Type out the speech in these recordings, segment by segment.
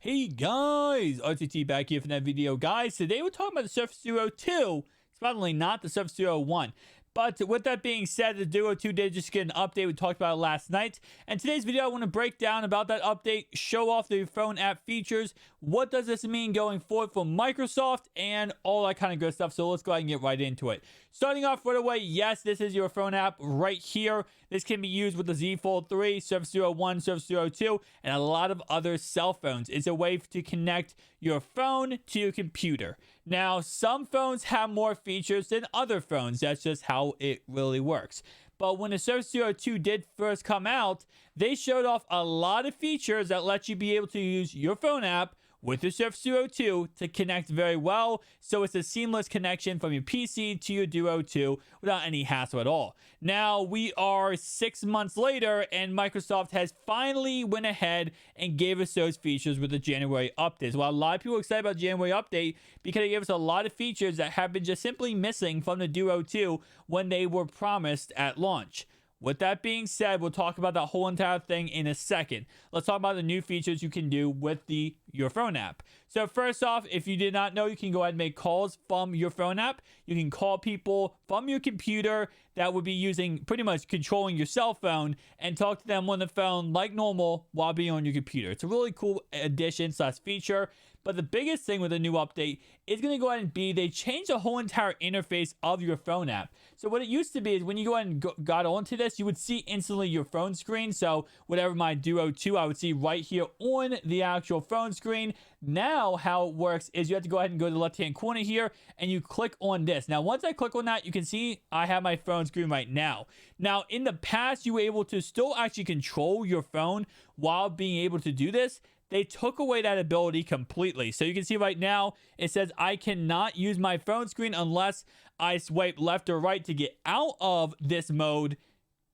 Hey guys, RTT back here for that video. Guys, today we're talking about the Surface Duo 2. It's probably not the Surface Duo 1. But with that being said, the Duo 2 did just get an update. We talked about it last night. And today's video, I want to break down about that update, show off the phone app features. What does this mean going forward for Microsoft and all that kind of good stuff. So let's go ahead and get right into it. Starting off right away, yes, this is your phone app right here. This can be used with the Z Fold 3, Surface Duo 1, Surface Duo 2, and a lot of other cell phones. It's a way to connect your phone to your computer. Now, some phones have more features than other phones. That's just how it really works. But when the Surface Duo 2 did first come out, they showed off a lot of features that let you be able to use your phone app with the Surface Duo 2 to connect very well. So it's a seamless connection from your PC to your Duo 2 without any hassle at all. Now we are 6 months later and Microsoft has finally went ahead and gave us those features with the January updates. Well, a lot of people are excited about the January update because it gave us a lot of features that have been just simply missing from the Duo 2 when they were promised at launch. With that being said, we'll talk about that whole entire thing in a second. Let's talk about the new features you can do with your phone app. So first off, if you did not know, you can go ahead and make calls from your phone app. You can call people from your computer that would be using pretty much controlling your cell phone and talk to them on the phone like normal while being on your computer. It's a really cool addition / feature. But the biggest thing with the new update is going to go ahead and be they changed the whole entire interface of your phone app. So what it used to be is when you go ahead and got onto this, you would see instantly your phone screen. So whatever my Duo 2, I would see right here on the actual phone screen. Now how it works is you have to go ahead and go to the left-hand corner here and you click on this. Now once I click on that, you can see I have my phone screen right now. Now in the past, you were able to still actually control your phone while being able to do this. They took away that ability completely. So you can see right now, it says I cannot use my phone screen unless I swipe left or right to get out of this mode.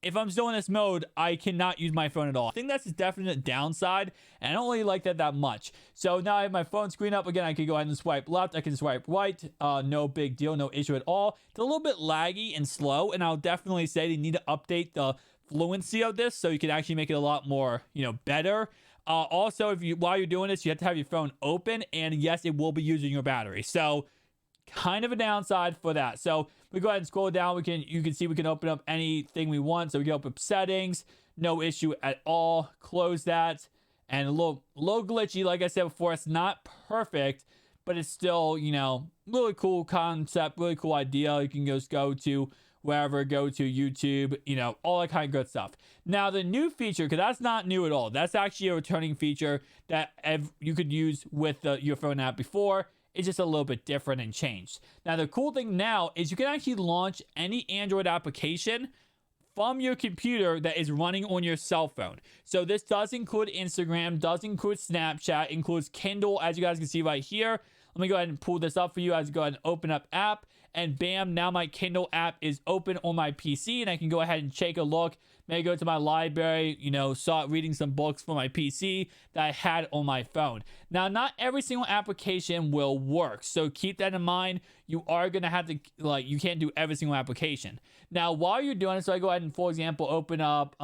If I'm still in this mode, I cannot use my phone at all. I think that's a definite downside, and I don't really like that much. So now I have my phone screen up. Again, I can go ahead and swipe left. I can swipe right. No big deal. No issue at all. It's a little bit laggy and slow, and I'll definitely say they need to update the fluency of this so you can actually make it a lot more, better. Also, while you're doing this, you have to have your phone open, and yes, it will be using your battery. So kind of a downside for that. So we go ahead and scroll down. You can see we can open up anything we want. So we can open up settings, no issue at all. Close that, and a little glitchy. Like I said before, it's not perfect, but it's still really cool concept, really cool idea. You can just go to wherever, go to YouTube, all that kind of good stuff. Now, the new feature, because that's not new at all. That's actually a returning feature that you could use with your phone app before. It's just a little bit different and changed. Now, the cool thing now is you can actually launch any Android application from your computer that is running on your cell phone. So this does include Instagram, does include Snapchat, includes Kindle, as you guys can see right here. Let me go ahead and pull this up for you. I go ahead and open up app, and bam, now my Kindle app is open on my PC, and I can go ahead and take a look. Maybe go to my library, start reading some books for my PC that I had on my phone. Now, not every single application will work, so keep that in mind. You are going to have to, you can't do every single application. Now, while you're doing it, so I go ahead and, for example, open up,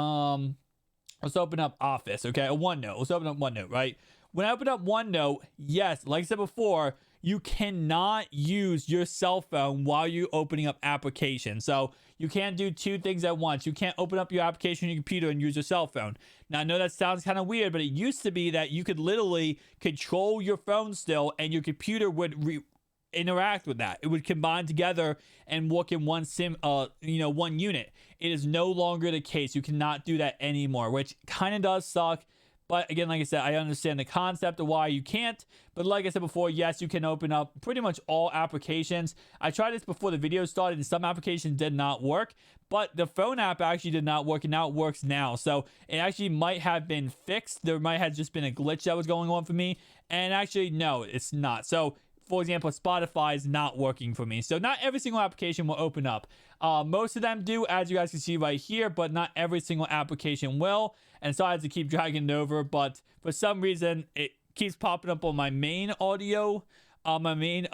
let's open up Office, okay, OneNote. Let's open up OneNote, right? When I open up OneNote, yes, like I said before, you cannot use your cell phone while you're opening up applications. So you can't do two things at once. You can't open up your application on your computer and use your cell phone. Now, I know that sounds kind of weird, but it used to be that you could literally control your phone still and your computer would interact with that. It would combine together and work in one one unit. It is no longer the case. You cannot do that anymore, which kind of does suck. But again, like I said, I understand the concept of why you can't. But like I said before, yes, you can open up pretty much all applications. I tried this before the video started, and some applications did not work. But the phone app actually did not work, and now it works now. So it actually might have been fixed. There might have just been a glitch that was going on for me. And actually, no, it's not. So for example, Spotify is not working for me. So not every single application will open up. Most of them do, as you guys can see right here, but not every single application will. And so I have to keep dragging it over. But for some reason, it keeps popping up on my main audio, my main,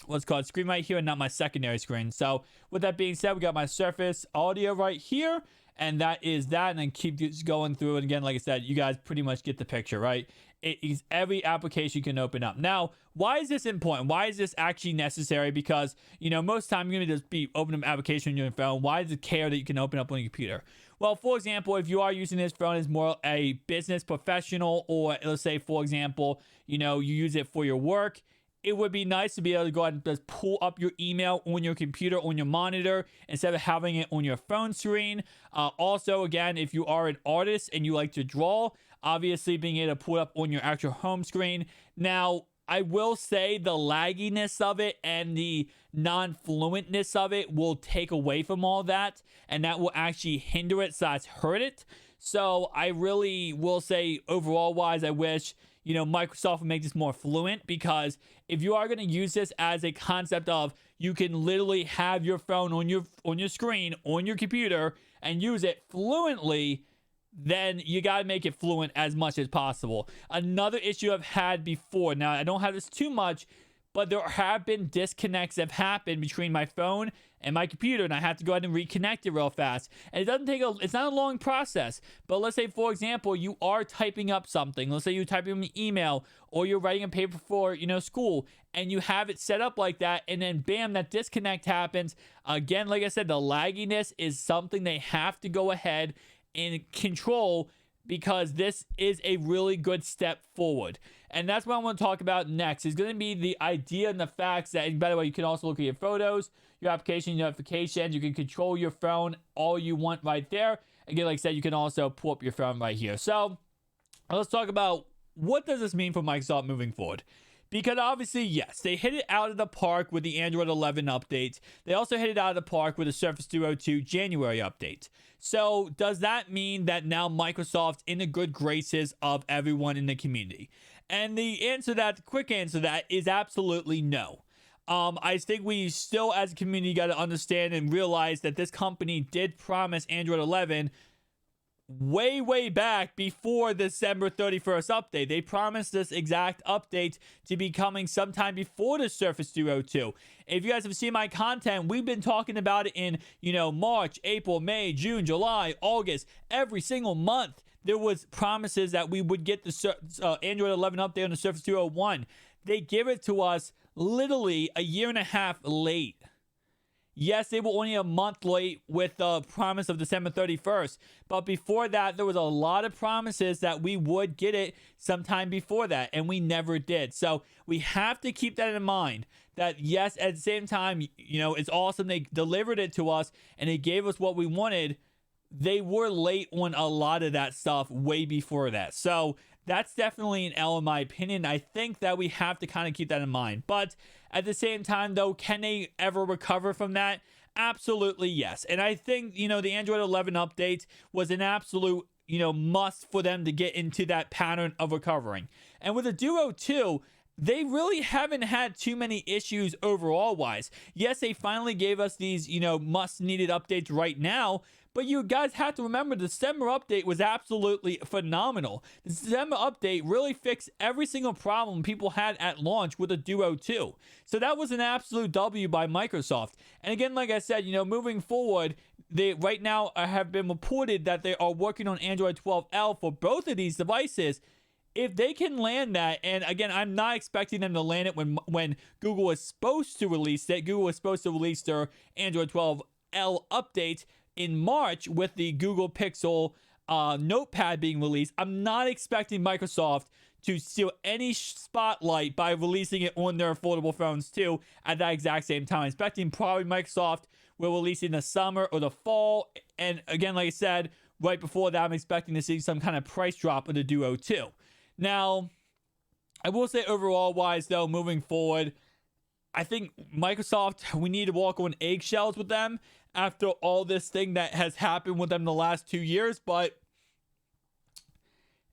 what's called screen right here, and not my secondary screen. So with that being said, we got my Surface audio right here. And that is that. And then keep just going through it again. Like I said, you guys pretty much get the picture, right? it is every application you can open up. Now, why is this important? Why is this actually necessary? Because, most time you're going to just be opening an application on your phone. Why does it care that you can open up on your computer? Well, for example, if you are using this phone as more a business professional, or let's say, for example, you use it for your work, it would be nice to be able to go ahead and just pull up your email on your computer, on your monitor, instead of having it on your phone screen. Also, again, if you are an artist and you like to draw, obviously being able to pull it up on your actual home screen. Now, I will say the lagginess of it and the non-fluentness of it will take away from all that, and that will actually hinder it / hurt it. So I really will say, overall wise, I wish Microsoft would make this more fluent, because if you are going to use this as a concept of you can literally have your phone on your screen on your computer and use it fluently, then you got to make it fluent as much as possible. Another issue I've had before, now I don't have this too much, but there have been disconnects that have happened between my phone and my computer, and I have to go ahead and reconnect it real fast. And it doesn't take it's not a long process, but let's say, for example, you are typing up something. Let's say you're typing an email, or you're writing a paper for, school, and you have it set up like that, and then bam, that disconnect happens. Again, like I said, the lagginess is something they have to go ahead and control, because this is a really good step forward. And that's what I want to talk about next. Is going to be the idea and the facts that, and by the way, you can also look at your photos, your application notifications. You can control your phone all you want right there. Again, like I said, you can also pull up your phone right here. So let's talk about, what does this mean for Microsoft moving forward? Because obviously, yes, they hit it out of the park with the Android 11 update. They also hit it out of the park with the Surface Duo 2 January update. So does that mean that now Microsoft's in the good graces of everyone in the community? And the quick answer to that is absolutely no. I think we still, as a community, got to understand and realize that this company did promise Android 11 way back before December 31st update. They promised this exact update to be coming sometime before the Surface Duo 2. If you guys have seen my content, we've been talking about it in, March, April, May, June, July, August, every single month. There was promises that we would get the Android 11 update on the Surface Duo 1. They give it to us literally a year and a half late. Yes, they were only a month late with the promise of December 31st. But before that, there was a lot of promises that we would get it sometime before that, and we never did. So we have to keep that in mind, that yes, at the same time, it's awesome they delivered it to us and they gave us what we wanted. They were late on a lot of that stuff way before that. So that's definitely an L in my opinion. I think that we have to kind of keep that in mind. But at the same time, though, can they ever recover from that? Absolutely, yes. And I think, the Android 11 update was an absolute, must for them to get into that pattern of recovering. And with the Duo 2, they really haven't had too many issues overall wise. Yes, they finally gave us these, must needed updates right now. But you guys have to remember, the December update was absolutely phenomenal. The December update really fixed every single problem people had at launch with the Duo 2. So that was an absolute W by Microsoft. And again, like I said, moving forward, they right now have been reported that they are working on Android 12L for both of these devices. If they can land that, and again, I'm not expecting them to land it when Google is supposed to release it. Google is supposed to release their Android 12L update in March with the Google Pixel Notepad being released. I'm not expecting Microsoft to steal any spotlight by releasing it on their affordable phones too at that exact same time. I'm expecting probably Microsoft will release it in the summer or the fall. And again, like I said, right before that, I'm expecting to see some kind of price drop of the Duo 2. Now, I will say overall wise though, moving forward, I think Microsoft, we need to walk on eggshells with them after all this thing that has happened with them the last 2 years. But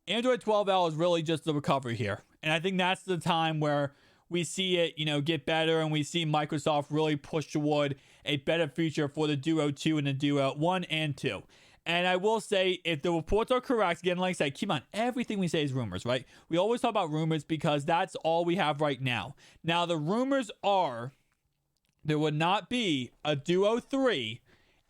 Android 12L is really just the recovery here. And I think that's the time where we see it, get better, and we see Microsoft really push toward a better future for the Duo 2 and the Duo 1 and 2. And I will say, if the reports are correct, again, like I said, keep on, everything we say is rumors, right? We always talk about rumors because that's all we have right now. Now, the rumors are there would not be a Duo 3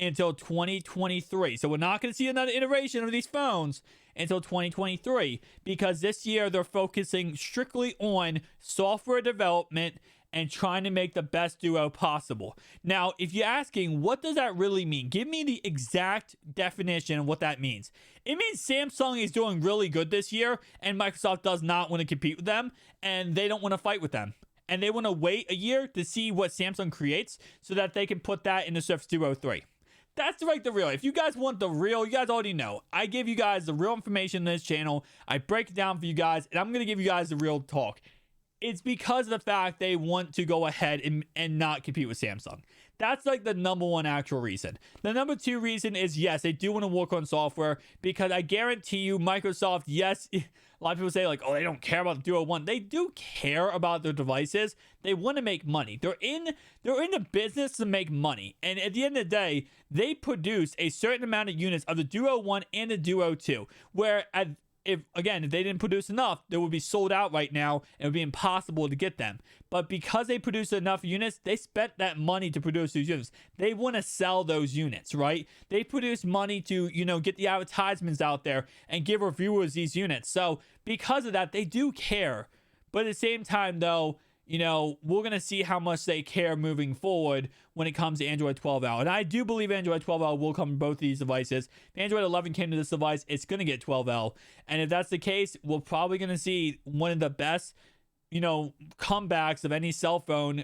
until 2023. So we're not going to see another iteration of these phones until 2023, because this year they're focusing strictly on software development and trying to make the best Duo possible. Now, if you're asking, what does that really mean? Give me the exact definition of what that means. It means Samsung is doing really good this year, and Microsoft does not want to compete with them, and they don't want to fight with them. And they want to wait a year to see what Samsung creates so that they can put that in the Surface Duo 3. That's like the real. If you guys want the real, you guys already know. I give you guys the real information in this channel. I break it down for you guys, and I'm going to give you guys the real talk. It's because of the fact they want to go ahead and not compete with Samsung. That's like the number one actual reason. The number two reason is, yes, they do want to work on software, because I guarantee you Microsoft, yes, a lot of people say like, oh, they don't care about the Duo 1. They do care about their devices. They want to make money. They're in the business to make money. And at the end of the day, they produce a certain amount of units of the Duo 1 and the Duo 2, where if they didn't produce enough, they would be sold out right now, and it would be impossible to get them. But because they produce enough units, they spent that money to produce these units. They want to sell those units, right? They produce money to, get the advertisements out there and give reviewers these units. So because of that, they do care. But at the same time, though, we're going to see how much they care moving forward when it comes to Android 12L. And I do believe Android 12L will come to both of these devices. If Android 11 came to this device, it's going to get 12L. And if that's the case, we're probably going to see one of the best, comebacks of any cell phone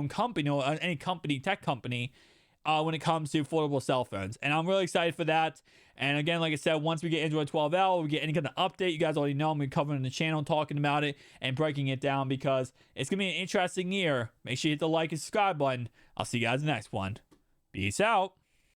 company, or any tech company, when it comes to affordable cell phones. And I'm really excited for that. And again, like I said, once we get Android 12L, we get any kind of update, you guys already know I'm going to be covering the channel, talking about it and breaking it down, because it's going to be an interesting year. Make sure you hit the like and subscribe button. I'll see you guys in the next one. Peace out.